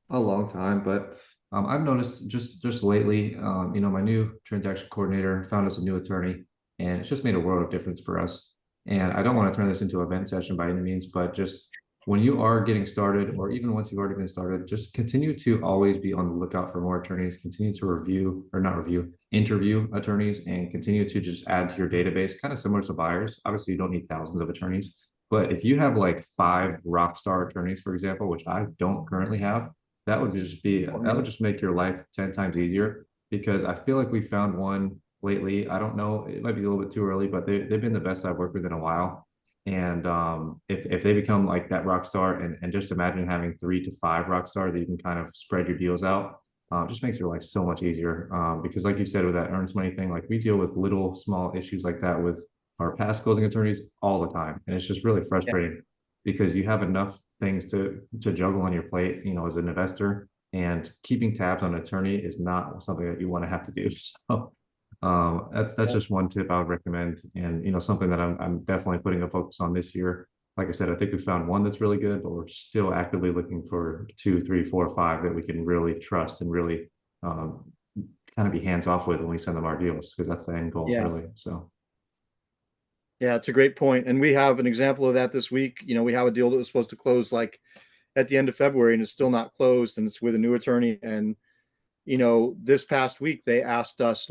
a long time, but I've noticed just lately, my new transaction coordinator found us a new attorney, and it's just made a world of difference for us. And I don't want to turn this into a vent session by any means, but just when you are getting started, or even once you've already been started, just continue to always be on the lookout for more attorneys. Continue to review, or not review, interview attorneys, and continue to just add to your database, kind of similar to buyers. Obviously, you don't need thousands of attorneys, but if you have like 5 rock star attorneys, for example, which I don't currently have, that would just make your life 10 times easier, because I feel like we found one lately. I don't know, it might be a little bit too early, but they've been the best I've worked with in a while. And if they become like that rock star, and just imagine having 3 to 5 rock stars that you can kind of spread your deals out, it just makes your life so much easier. Because like you said, with that earnest money thing, like we deal with little small issues like that with our past closing attorneys all the time. And it's just really Yeah, frustrating because you have enough things to juggle on your plate, as an investor, and keeping tabs on an attorney is not something that you want to have to do. So that's yeah, just one tip I would recommend, and something that I'm definitely putting a focus on this year. Like I said, I think we found one that's really good, but we're still actively looking for 2, 3, 4, 5 that we can really trust and really um, kind of be hands off with when we send them our deals, because that's the end goal, yeah. really. So Yeah, it's a great point. And we have an example of that this week. We have a deal that was supposed to close like at the end of February and it's still not closed and it's with a new attorney. And, this past week they asked us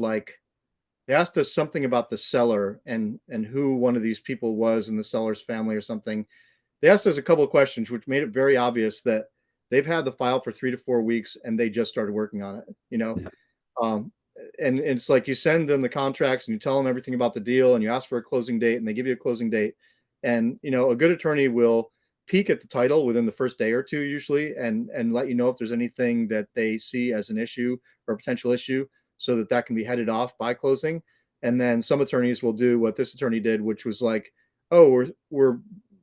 something about the seller and who one of these people was in the seller's family or something. They asked us a couple of questions, which made it very obvious that they've had the file for 3 to 4 weeks and they just started working on it. Yeah, Um, and it's like you send them the contracts and you tell them everything about the deal and you ask for a closing date and they give you a closing date. And a good attorney will peek at the title within the first day or two usually and let you know if there's anything that they see as an issue or a potential issue so that that can be headed off by closing. And then some attorneys will do what this attorney did, which was like, oh, we're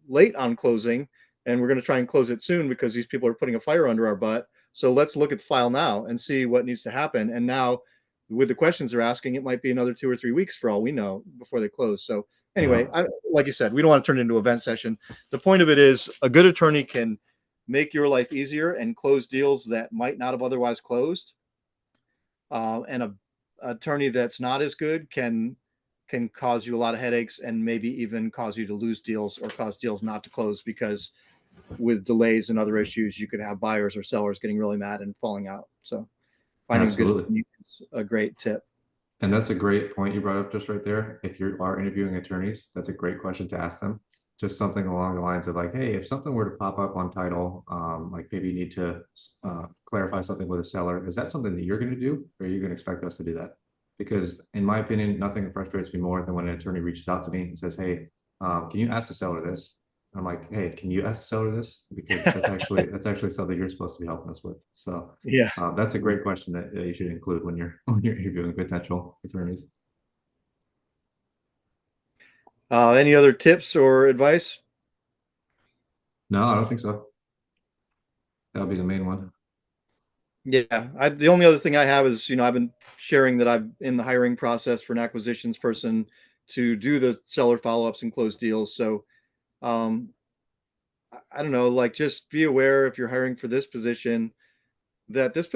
late on closing and we're going to try and close it soon because these people are putting a fire under our butt. So let's look at the file now and see what needs to happen. And now, with the questions they're asking, it might be another 2 or 3 weeks for all we know before they close. So yeah, anyway, like you said, we don't want to turn it into an event session. The point of it is a good attorney can make your life easier and close deals that might not have otherwise closed. And a attorney that's not as good can cause you a lot of headaches and maybe even cause you to lose deals or cause deals not to close because with delays and other issues, you could have buyers or sellers getting really mad and falling out. So finding a good absolutely. attorney is a great tip. And that's a great point you brought up just right there. If you are interviewing attorneys, that's a great question to ask them. Just something along the lines of like, hey, if something were to pop up on title, like maybe you need to clarify something with a seller, is that something that you're going to do, or are you going to expect us to do that? Because in my opinion, nothing frustrates me more than when an attorney reaches out to me and says, hey, can you ask the seller this? I'm like, hey, can you ask the seller this? Because that's actually something you're supposed to be helping us with. So Yeah. that's a great question that you should include when you're when you're interviewing potential attorneys. Any other tips or advice? No, I don't think so. That'll be the main one. Yeah, the only other thing I have is, I've been sharing that I'm in the hiring process for an acquisitions person to do the seller follow-ups and close deals. So, um, I don't know, like just be aware if you're hiring for this position that this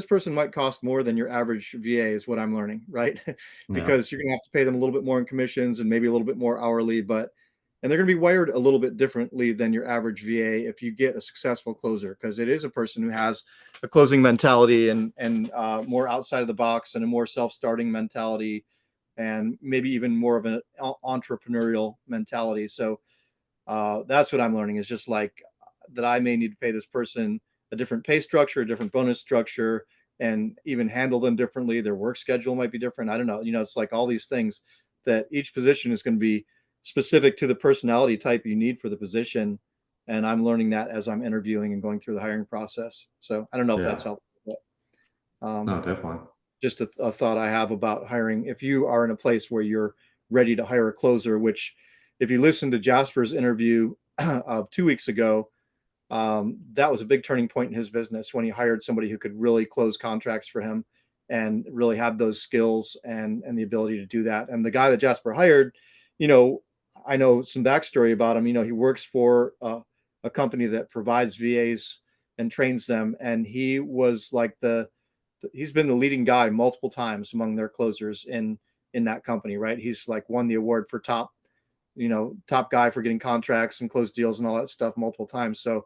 person might cost more than your average VA is what I'm learning, right? Yeah. Because you're gonna have to pay them a little bit more in commissions and maybe a little bit more hourly, and they're gonna be wired a little bit differently than your average VA if you get a successful closer, because it is a person who has a closing mentality and more outside of the box and a more self-starting mentality and maybe even more of an entrepreneurial mentality. So that's what I'm learning is just like that I may need to pay this person a different pay structure, a different bonus structure, and even handle them differently. Their work schedule might be different. I don't know. It's like all these things that each position is going to be specific to the personality type you need for the position. And I'm learning that as I'm interviewing and going through the hiring process. So I don't know if that's Yeah. helpful, but No, definitely. just a thought I have about hiring. If you are in a place where you're ready to hire a closer, which if you listen to Jasper's interview of 2 weeks ago, that was a big turning point in his business when he hired somebody who could really close contracts for him and really have those skills and the ability to do that. And the guy that Jasper hired, you know, I know some backstory about him. He works for a company that provides VAs and trains them, and he was like he's been the leading guy multiple times among their closers in that company, right? He's like won the award for top guy for getting contracts and closed deals and all that stuff multiple times. So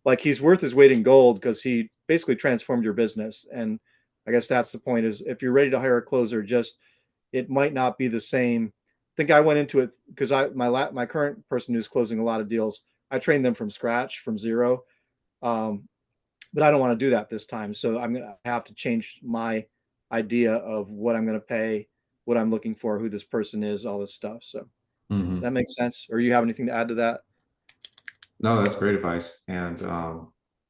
like he's worth his weight in gold because he basically transformed your business. And I guess that's the point is if you're ready to hire a closer, just it might not be the same. I think I went into it because my current person who's closing a lot of deals, I trained them from scratch, from zero. Um, but I don't want to do that this time. So I'm gonna have to change my idea of what I'm gonna pay, what I'm looking for, who this person is, all this stuff. So that Hmm. makes sense. Or you have anything to add to that? No, that's great advice. And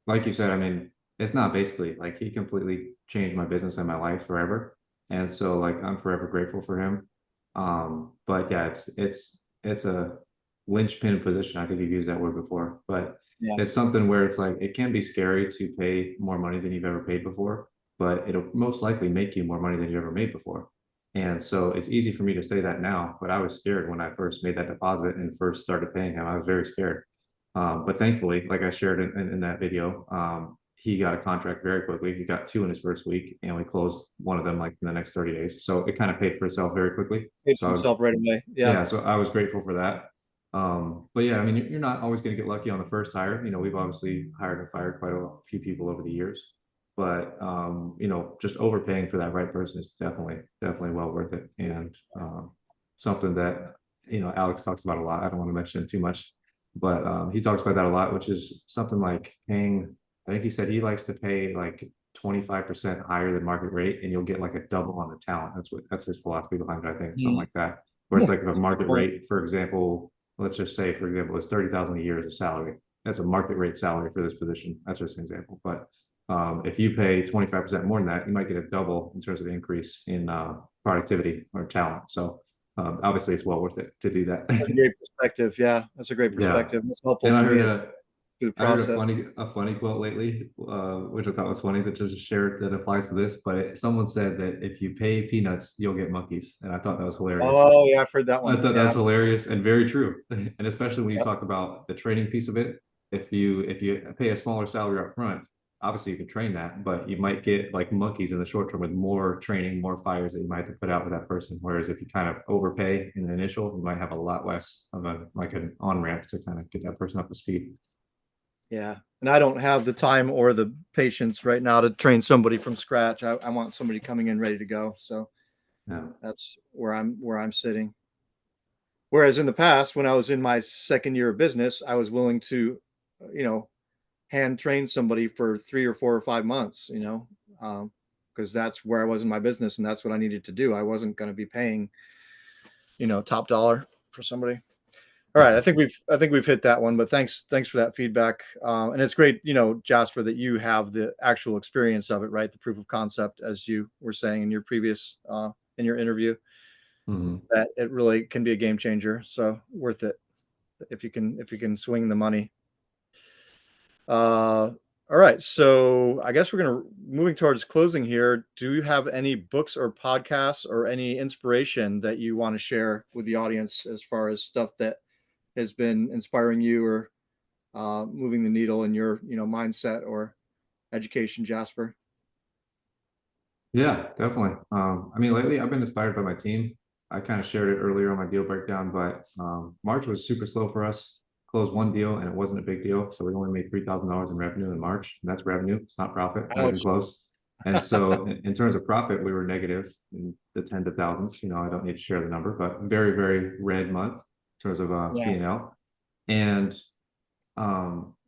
like you said, I mean, it's not basically like he completely changed my business and my life forever. And so like I'm forever grateful for him. But yeah, it's a linchpin position. I think you've used that word before, but Yeah. it's something where it's like it can be scary to pay more money than you've ever paid before, but it'll most likely make you more money than you ever made before. And so it's easy for me to say that now, but I was scared when I first made that deposit and first started paying him. I was very scared. But thankfully, like I shared in that video, he got a contract very quickly. He got 2 in his first week, and we closed one of them like in the next 30 days. So it kind of paid for itself very quickly. Paid So for himself right away. Yeah. yeah, so I was grateful for that. But yeah, I mean, you're not always going to get lucky on the first hire. We've obviously hired and fired quite a few people over the years, but just overpaying for that right person is definitely well worth it. And something that Alex talks about a lot. I don't want to mention it too much, but he talks about that a lot, which is something like paying. I think he said he likes to pay like 25% higher than market rate, and you'll get like a double on the talent. That's his philosophy behind it, I think, something like that. Where it's like the market rate, for example, let's just say, for example, it's 30,000 a year as a salary. That's a market rate salary for this position. That's just an example. But if you pay 25% more than that, you might get a double in terms of increase in productivity or talent. So obviously, it's well worth it to do that. That's a great perspective. Yeah, that's a great perspective. That's helpful And to me as through the I heard process. a funny quote lately, which I thought was funny that just shared that applies to this. But someone said that if you pay peanuts, you'll get monkeys, and I thought that was hilarious. Oh yeah, I've heard that I one. thought that Yeah. was hilarious and very true. And especially when you Yep. talk about the training piece of it, if you pay a smaller salary up front, obviously you can train that, but you might get like monkeys in the short term with more training, more fires that you might have to put out with that person. Whereas if you kind of overpay in the initial, you might have a lot less of an on ramp to kind of get that person up to speed. Yeah. And I don't have the time or the patience right now to train somebody from scratch. I want somebody coming in ready to go. So Yeah. that's where I'm sitting. Whereas in the past, when I was in my second year of business, I was willing to, you know, hand train somebody for 3 or 4 or 5 months, because that's where I was in my business and that's what I needed to do. I wasn't going to be paying, top dollar for somebody. All right, I think we've hit that one, but thanks for that feedback. And it's great, Jasper, that you have the actual experience of it, right? The proof of concept, as you were saying in your previous in your interview, that it really can be a game changer. So worth it if you can swing the money. All right, so I guess we're gonna moving towards closing here. Do you have any books or podcasts or any inspiration that you want to share with the audience as far as stuff that has been inspiring you or moving the needle in your mindset or education, Jasper? Yeah, definitely. I mean, lately I've been inspired by my team. I kind of shared it earlier on my deal breakdown, but March was super slow for us. Closed one deal and it wasn't a big deal. So we only made $3,000 in revenue in March. And that's revenue. It's not profit, not even Ouch. close. And so in terms of profit, we were negative in the tens of thousands. I don't need to share the number, but very, very red month in terms of Yeah. P&L. And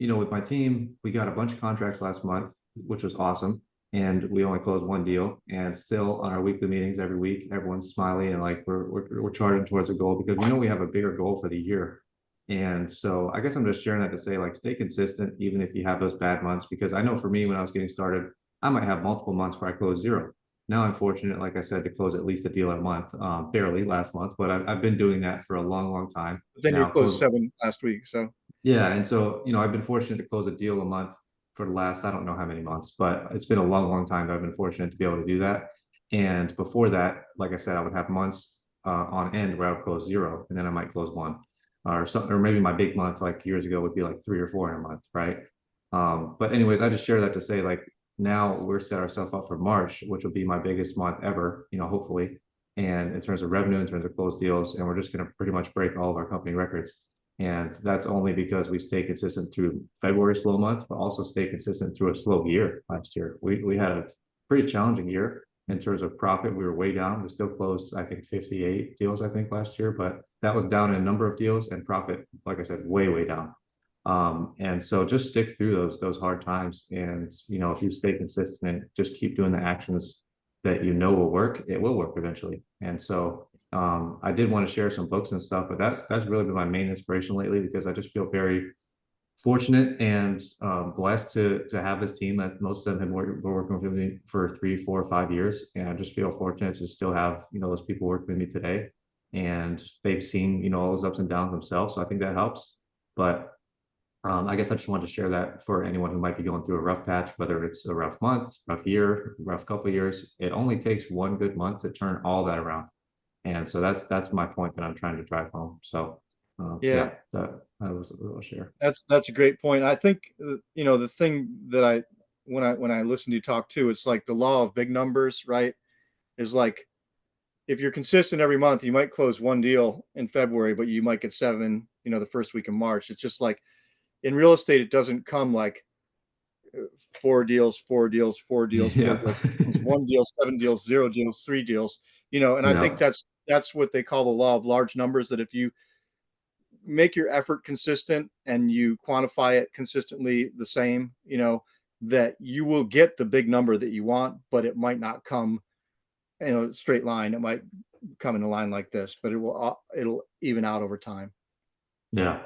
with my team, we got a bunch of contracts last month, which was awesome. And we only closed one deal. And still on our weekly meetings every week, everyone's smiley and like we're charging towards a goal because we know we have a bigger goal for the year. And so I guess I'm just sharing that to say, like, stay consistent, even if you have those bad months, because I know for me, when I was getting started, I might have multiple months where I close zero. Now I'm fortunate, like I said, to close at least a deal a month, barely last month, but I've been doing that for a long, long time. But then you Now closed close 7 last week, so Yeah, and so I've been fortunate to close a deal a month for the last, I don't know how many months, but it's been a long, long time that I've been fortunate to be able to do that. And before that, like I said, I would have months on end where I would close zero, and then I might close one, or something, or maybe my big month like years ago would be like 3 or 4 in a month, right? But anyways, I just share that to say, like, now we're set ourselves up for March, which will be my biggest month ever, hopefully, and in terms of revenue, in terms of closed deals, and we're just going to pretty much break all of our company records. And that's only because we stay consistent through February slow month, but also stay consistent through a slow year last year. We had a pretty challenging year in terms of profit. We were way down. We still closed, I think, 58 deals, I think, last year, but that was down in a number of deals, and profit, like I said, way, way down. And so just stick through those hard times. And if you stay consistent, just keep doing the actions that will work, it will work eventually. And so I did want to share some books and stuff, but that's really been my main inspiration lately, because I just feel very fortunate and blessed to have this team that most of them were working with me for 3, 4, 5 years. And I just feel fortunate to still have, those people working with me today. And they've seen, all those ups and downs themselves. So I think that helps. But I guess I just wanted to share that for anyone who might be going through a rough patch, whether it's a rough month, rough year, rough couple of years. It only takes one good month to turn all that around. And so that's my point that I'm trying to drive home. So yeah, that was a little share. that's a great point. I think the thing that when I listen to you talk too, it's like the law of big numbers, right? Is like if you're consistent every month, you might close one deal in February, but you might get seven, the first week of March. It's just like in real estate, it doesn't come like four deals, four deals, four deals, four Yeah. deals. It's one deal, seven deals, zero deals, three deals, and I think Yeah. that's what they call the law of large numbers, that if you make your effort consistent and you quantify it consistently the same, that you will get the big number that you want, but it might not come, straight line. It might come in a line like this, but it'll even out over time. Yeah.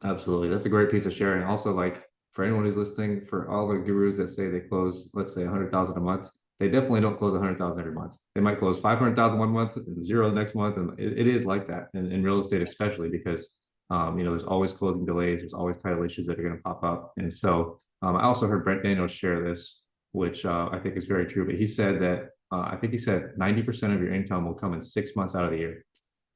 Absolutely. That's a great piece of sharing. Also, like for anyone who's listening, for all the gurus that say they close, let's say 100,000 a month, they definitely don't close 100,000 every month. They might close 500,000 one month and zero next month. And it is like that in real estate, especially because, there's always closing delays. There's always title issues that are going to pop up. And so I also heard Brent Daniels share this, which I think is very true. But he said that, I think he said 90% of your income will come in 6 months out of the year.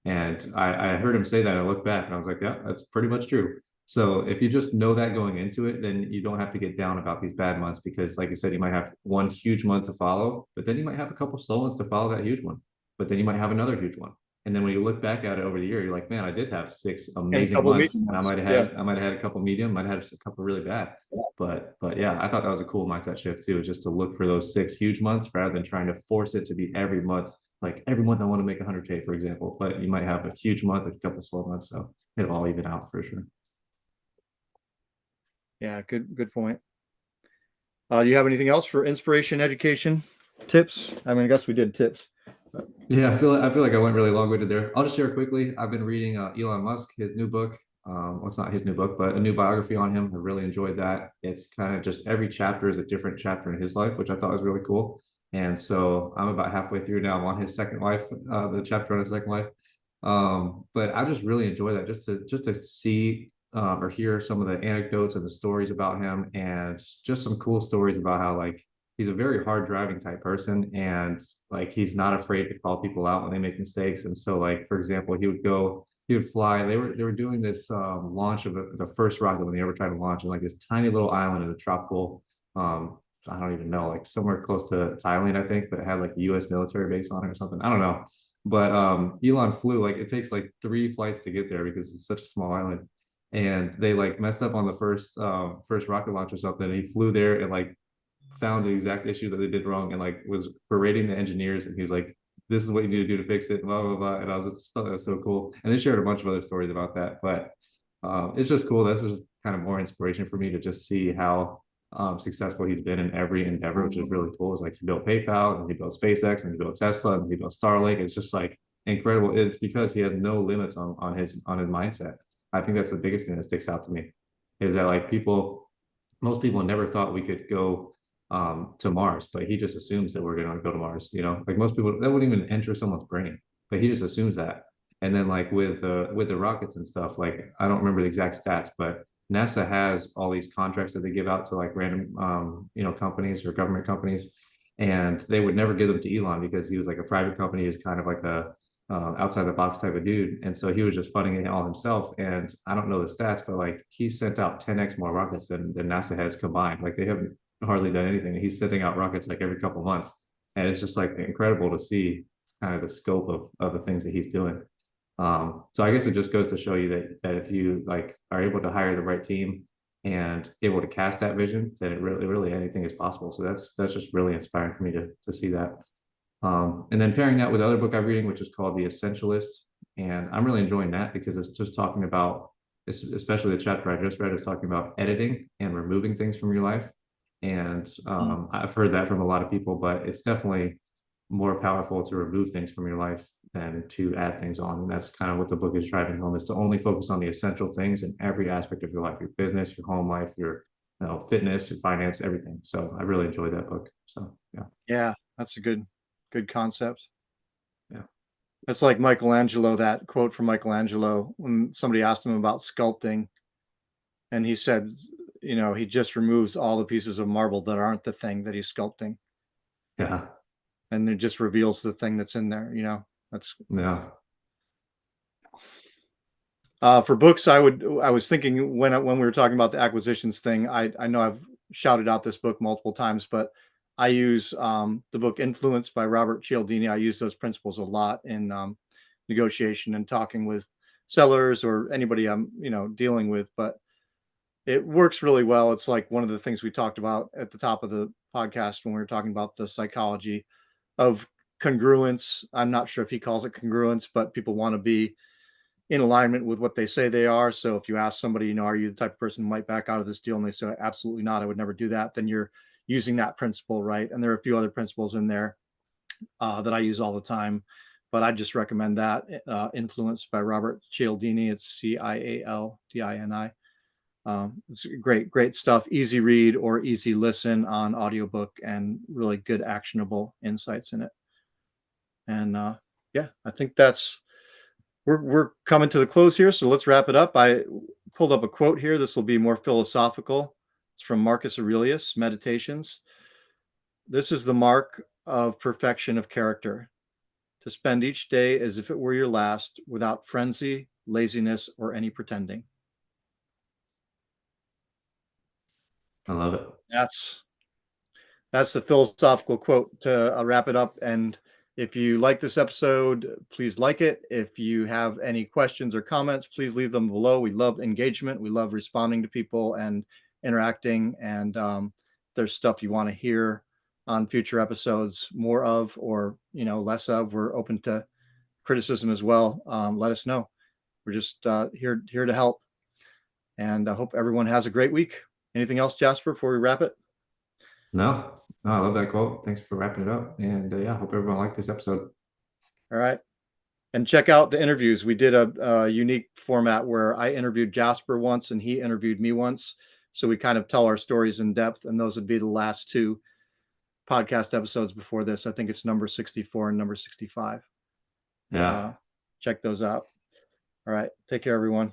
And I heard him say that. And I looked back and I was like, yeah, that's pretty much true. So if you just know that going into it, then you don't have to get down about these bad months because, like you said, you might have one huge month to follow, but then you might have a couple slow ones to follow that huge one. But then you might have another huge one. And then when you look back at it over the year, you're like, man, I did have 6 And a amazing couple of months, medium and I ones. might have Yeah. had I might have had a couple medium, might have had a couple really bad. But yeah, I thought that was a cool mindset shift too, just to look for those 6 huge months rather than trying to force it to be every month. Like every month I want to make 100K, for example, but you might have a huge month, a couple slow months, so it'll all even out for sure. Yeah. Good point. Do you have anything else for inspiration, education, tips? I mean, I guess we did tips. Yeah, I feel like I went really long-winded there. I'll just share quickly. I've been reading Elon Musk, his new book. Well, it's not his new book, but a new biography on him. I really enjoyed that. It's kind of just every chapter is a different chapter in his life, which I thought was really cool. And so I'm about halfway through now. I'm on his second life, the chapter on his second life. But I just really enjoy that just to see or hear some of the anecdotes and the stories about him, and just some cool stories about how like he's a very hard driving type person, and like he's not afraid to call people out when they make mistakes. And so like for example, he would fly. They were doing this launch of the first rocket when they ever tried to launch in like this tiny little island in the tropical I don't even know, like somewhere close to Thailand, I think, but it had like a US military base on it or something. I don't know. But Elon flew, like it takes like 3 flights to get there because it's such a small island. And they like messed up on the first rocket launch or something. And he flew there and like found the exact issue that they did wrong and like was berating the engineers, and he was like, this is what you need to do to fix it, blah blah blah. And I was just thought that was so cool. And they shared a bunch of other stories about that. But it's just cool. That's just kind of more inspiration for me to just see how successful he's been in every endeavor, which is really cool. It's like he built PayPal and he built SpaceX and he built Tesla and he built Starlink. It's just like incredible. It's because he has no limits on his mindset. I think that's the biggest thing that sticks out to me, is that like most people never thought we could go to Mars, but he just assumes that we're going to go to Mars. Like most people that wouldn't even enter someone's brain, but he just assumes that. And then like with the rockets and stuff, like I don't remember the exact stats, but NASA has all these contracts that they give out to like random companies or government companies, and they would never give them to Elon because he was like a private company. He's kind of like a outside the box type of dude, and so he was just funding it all himself. And I don't know the stats, but like he sent out 10x more rockets than NASA has combined. Like they haven't hardly done anything. He's sending out rockets like every couple months, and it's just like incredible to see kind of the scope of the things that he's doing. So I guess it just goes to show you that if you like are able to hire the right team and able to cast that vision, then it really anything is possible. So that's just really inspiring for me to see that. And then pairing that with another book I'm reading, which is called The Essentialist, and I'm really enjoying that because it's just talking about, especially the chapter I just read is talking about editing and removing things from your life. And I've heard that from a lot of people, but it's definitely more powerful to remove things from your life than to add things on. And that's kind of what the book is driving home, is to only focus on the essential things in every aspect of your life, your business, your home life, your fitness, your finance, everything. So I really enjoyed that book. So yeah. Yeah, that's a good concept. Yeah. That's like Michelangelo, that quote from Michelangelo when somebody asked him about sculpting, and he said, he just removes all the pieces of marble that aren't the thing that he's sculpting, Yeah. and it just reveals the thing that's in there. That's Yeah. for books. I was thinking when we were talking about the acquisitions thing. I know I've shouted out this book multiple times, but I use the book Influence by Robert Cialdini. I use those principles a lot in negotiation and talking with sellers or anybody I'm dealing with. But it works really well. It's like one of the things we talked about at the top of the podcast when we were talking about the psychology of congruence. I'm not sure if he calls it congruence, but people want to be in alignment with what they say they are. So if you ask somebody, are you the type of person who might back out of this deal? And they say, absolutely not, I would never do that. Then you're using that principle, right? And there are a few other principles in there that I use all the time, but I just recommend that Influence by Robert Cialdini. It's Cialdini. It's great stuff. Easy read or easy listen on audiobook, and really good actionable insights in it. And yeah, I think we're coming to the close here, so let's wrap it up. I pulled up a quote here. This will be more philosophical. It's from Marcus Aurelius, Meditations. This is the mark of perfection of character, to spend each day as if it were your last, without frenzy, laziness, or any pretending. I love it. That's the philosophical quote to wrap it up. And if you like this episode, please like it. If you have any questions or comments, please leave them below. We love engagement. We love responding to people and interacting. And if there's stuff you want to hear on future episodes, more of or less of, we're open to criticism as well. Let us know. We're just here to help. And I hope everyone has a great week. Anything else, Jasper, before we wrap it? No, I love that quote. Thanks for wrapping it up. And yeah, hope everyone liked this episode. All right. And check out the interviews. We did a unique format where I interviewed Jasper once and he interviewed me once. So we kind of tell our stories in depth. And those would be the last two podcast episodes before this. I think it's number 64 and number 65. Yeah. Check those out. All right. Take care, everyone.